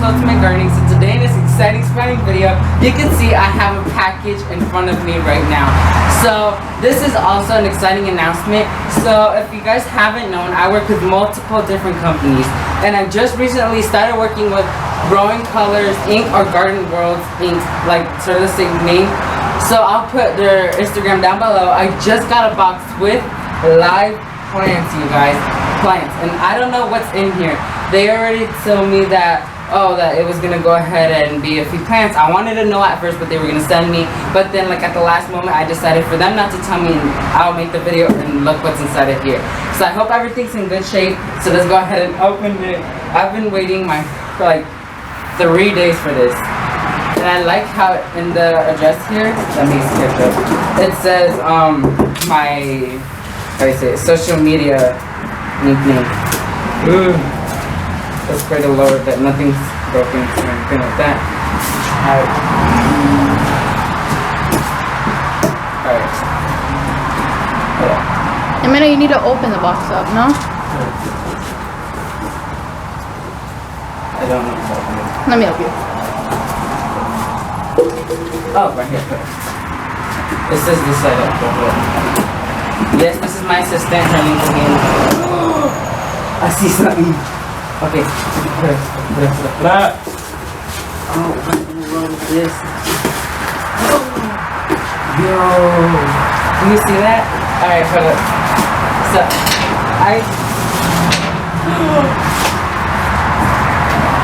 Ultimate Gurney. So today in this exciting video, you can see I have a package in front of me right now. So this is also an exciting announcement. So if you guys haven't known, I work with multiple different companies, and I just recently started working with Growing Colors Inc. or Garden Worlds Inc. Like sort of the same name. So I'll put their Instagram down below. I just got a box with live plants, you guys. Plants, and I don't know what's in here. They already told me that that it was gonna go ahead and be a few plants. I wanted to know at first what they were gonna send me, but then like at the last moment I decided for them not to tell me, and I'll make the video and look what's inside of here. So I hope everything's in good shape. So let's go ahead and open it. I've been waiting for like 3 days for this, and I like how in the address here, let me skip it. It says my social media nickname. Let's try to lower that nothing's broken or anything like that. Alright. I mean, you need to open the box up, no? I don't know how to open it. Let me help you. Oh, right here. This is the setup. Yes, this is my assistant. Her name's again. I see something. Okay. Oh, what in the world is this? Yo. Can you see that? Alright, hold up. So,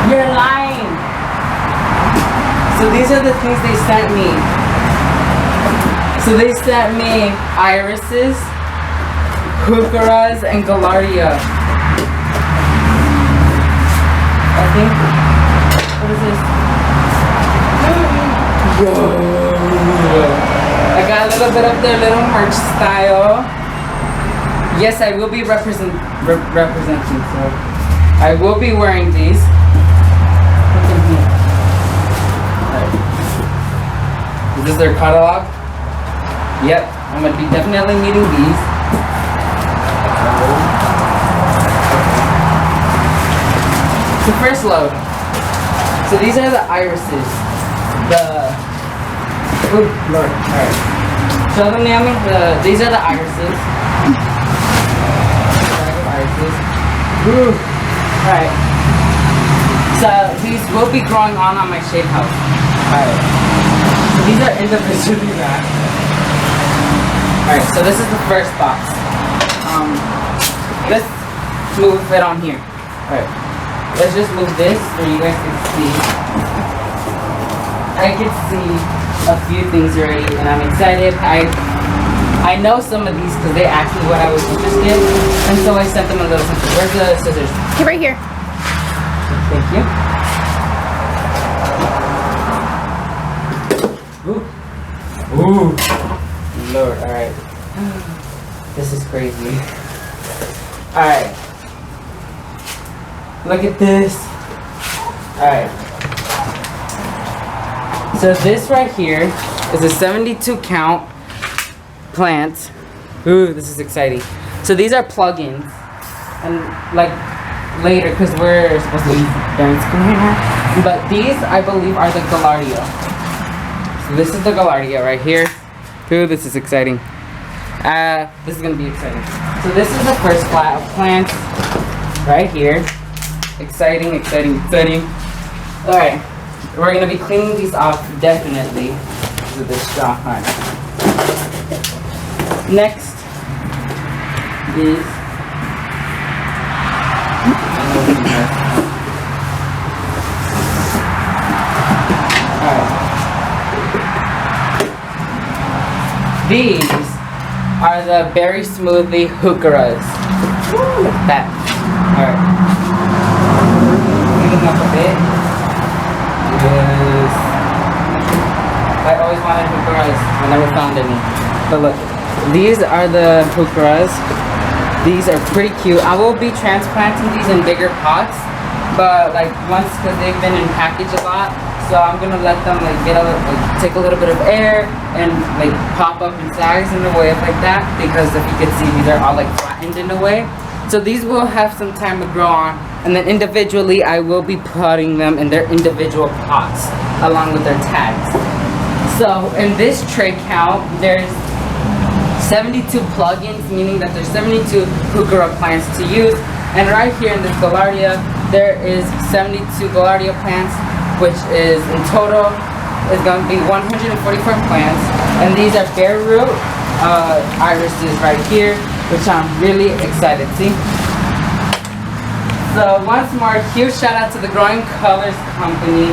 you're lying. So these are the things they sent me. So they sent me irises, heucheras, and gaillardia. I think. What is this? Whoa! I got a little bit of their little merch style. Yes, I will be representing. So I will be wearing these. What's in here? Right. Is this their catalog? Yep, I'm gonna be definitely needing these. The first load. So these are the irises. Oh Lord. Alright. Show them, Naomi. These are the irises. Alright. So these will be growing on my shade house. Alright. So these are individually wrapped. Alright, so this is the first box. Let's move it on here. Alright, let's just move this so you guys can see. I can see a few things already, and I'm excited. I know some of these because they asked me what I was interested in, and so I sent them a little something. Where's the scissors? Okay, right here. Thank you. Ooh. Lord, alright. This is crazy. Alright. Look at this. Alright. So this right here is a 72 count plant. Ooh, this is exciting. So these are plugins. And like later, because we're supposed to be during school right now. But these, I believe, are the gaillardia. So this is the gaillardia right here. Ooh, this is exciting. This is gonna be exciting. So this is the first flat of plants right here. Exciting. Alright, we're gonna be cleaning these off definitely with this straw. Alright. Next is these are the berry smoothie heucheras. Look at that. Alright. Cleaning up a bit. Yes. I always wanted heucheras. I never found any. But look, these are the heucheras. These are pretty cute. I will be transplanting these in bigger pots, but like once, because they've been in package a lot. So I'm gonna let them like take a little bit of air and like pop up in size in a way like that, because if you can see, these are all like flattened in a way. So these will have some time to grow on And then individually, I will be potting them in their individual pots along with their tags. So in this tray count, there's 72 plugins, meaning that there's 72 heuchera plants to use. And right here in this Gaillardia, there is 72 Gaillardia plants, which is in total is going to be 144 plants. And these are bare root irises right here, which I'm really excited to see. So once more, huge shout out to the Growing Colors company.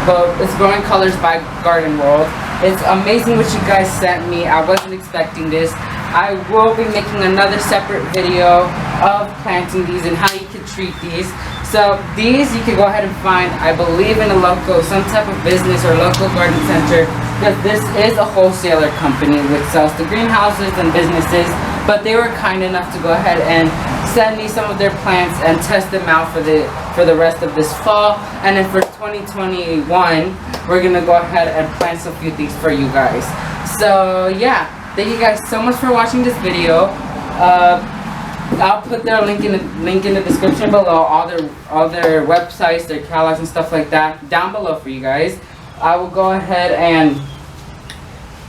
But it's Growing Colors by Garden World. It's amazing what you guys sent me. I wasn't expecting this. I will be making another separate video of planting these and how you can treat these. So these you can go ahead and find, I believe, in a local, some type of business or local garden center, because this is a wholesaler company which sells to greenhouses and businesses. But they were kind enough to go ahead and send me some of their plants and test them out for the rest of this fall. And then for 2021, we're gonna go ahead and plant some few things for you guys. So yeah, thank you guys so much for watching this video. I'll put their link in the description below, all their websites, their catalogs and stuff like that down below for you guys. I will go ahead and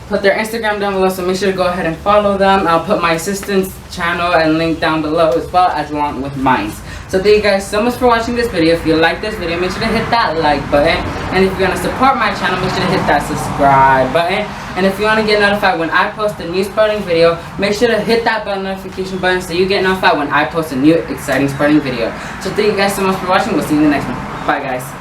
put their Instagram down below, so make sure to go ahead and follow them. I'll put my assistant's channel and link down below as well, as along with mine. So thank you guys so much for watching this video. If you like this video, make sure to hit that like button. And if you're going to support my channel, make sure to hit that subscribe button. And if you want to get notified when I post a new sprouting video, make sure to hit that bell notification button so you get notified when I post a new exciting sprouting video. So thank you guys so much for watching. We'll see you in the next one. Bye guys.